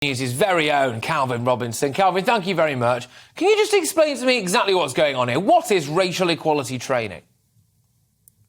News' very own Calvin Robinson. Calvin, thank you very much. Can you just explain to me exactly what's going on here? What is racial equality training?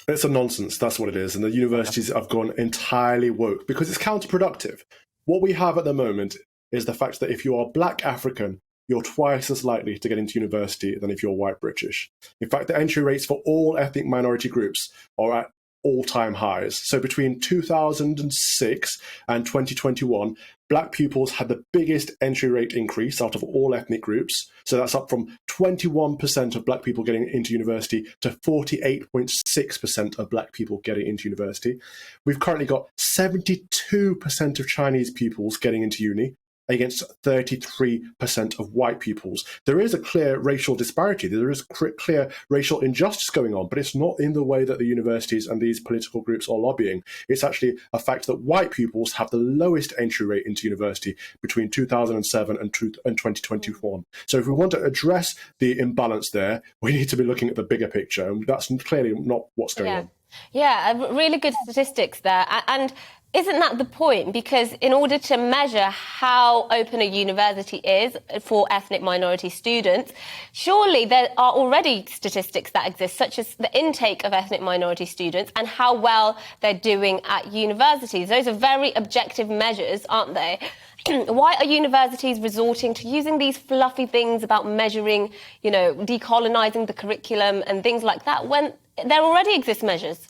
It's a nonsense, that's what it is. And the universities have gone entirely woke because it's counterproductive. What we have at the moment is the fact that if you are Black African, you're twice as likely to get into university than if you're white British. In fact, the entry rates for all ethnic minority groups are at all-time highs. So between 2006 and 2021, Black pupils had the biggest entry rate increase out of all ethnic groups. So that's up from 21% of Black people getting into university to 48.6% of Black people getting into university. We've currently got 72% of Chinese pupils getting into uni, against 33% of white pupils. There is a clear racial disparity. There is clear racial injustice going on, but it's not in the way that the universities and these political groups are lobbying. It's actually a fact that white pupils have the lowest entry rate into university between 2007 and 2021. So if we want to address the imbalance there, we need to be looking at the bigger picture, and that's clearly not what's going on. Yeah, really good statistics there. And isn't that the point? Because in order to measure how open a university is for ethnic minority students, surely there are already statistics that exist, such as the intake of ethnic minority students and how well they're doing at universities. Those are very objective measures, aren't they? Why are universities resorting to using these fluffy things about measuring, decolonising the curriculum and things like that when there already exist measures?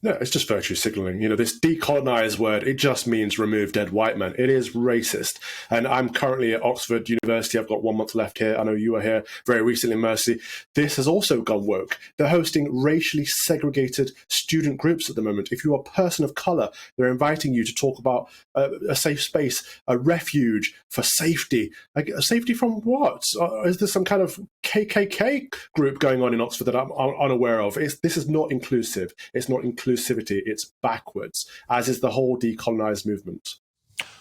No, it's just virtue signalling. This decolonise word, it just means remove dead white men. It is racist. And I'm currently at Oxford University. I've got 1 month left here. I know you were here very recently, Mercy. This has also gone woke. They're hosting racially segregated student groups at the moment. If you're a person of colour, they're inviting you to talk about a safe space, a refuge for safety. Safety from what? Is there some kind of KKK group going on in Oxford that I'm unaware of? This is not inclusive. It's not inclusivity, it's backwards, as is the whole decolonise movement.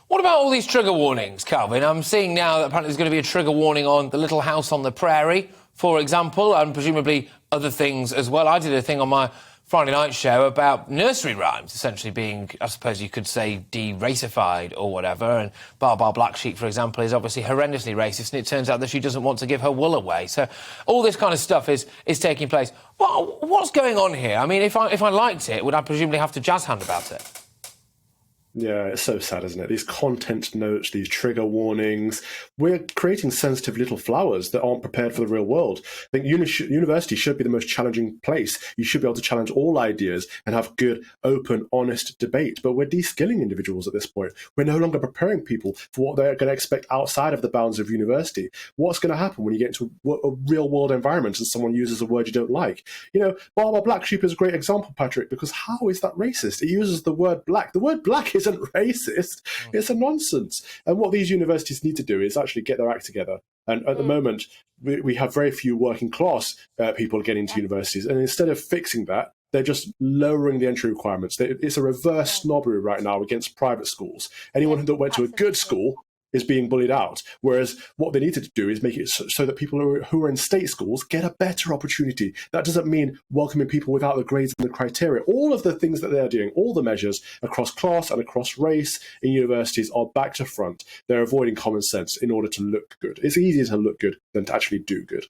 What about all these trigger warnings, Calvin? I'm seeing now that apparently there's going to be a trigger warning on the Little House on the Prairie, for example, and presumably other things as well. I did a thing on my Friday night show about nursery rhymes essentially being, I suppose you could say, de-racified or whatever. And Bar Black Sheep, for example, is obviously horrendously racist, and it turns out that she doesn't want to give her wool away. So all this kind of stuff is taking place. What's going on here? I mean, if I liked it, would I presumably have to jazz hand about it? Yeah, it's so sad, isn't it? These content notes, these trigger warnings. We're creating sensitive little flowers that aren't prepared for the real world. I think university should be the most challenging place. You should be able to challenge all ideas and have good, open, honest debate. But we're de-skilling individuals at this point. We're no longer preparing people for what they're going to expect outside of the bounds of university. What's going to happen when you get into a real-world environment and someone uses a word you don't like? Bar Black Sheep is a great example, Patrick, because how is that racist? It uses the word black. The word black isn't racist. It's a nonsense. And what these universities need to do is actually get their act together. And at the moment, we have very few working class people getting into universities. And instead of fixing that, they're just lowering the entry requirements. It's a reverse snobbery right now against private schools. Anyone that went to a good school is being bullied out. Whereas what they needed to do is make it so that people who are in state schools get a better opportunity. That doesn't mean welcoming people without the grades and the criteria. All of the things that they're doing, all the measures across class and across race in universities are back to front. They're avoiding common sense in order to look good. It's easier to look good than to actually do good.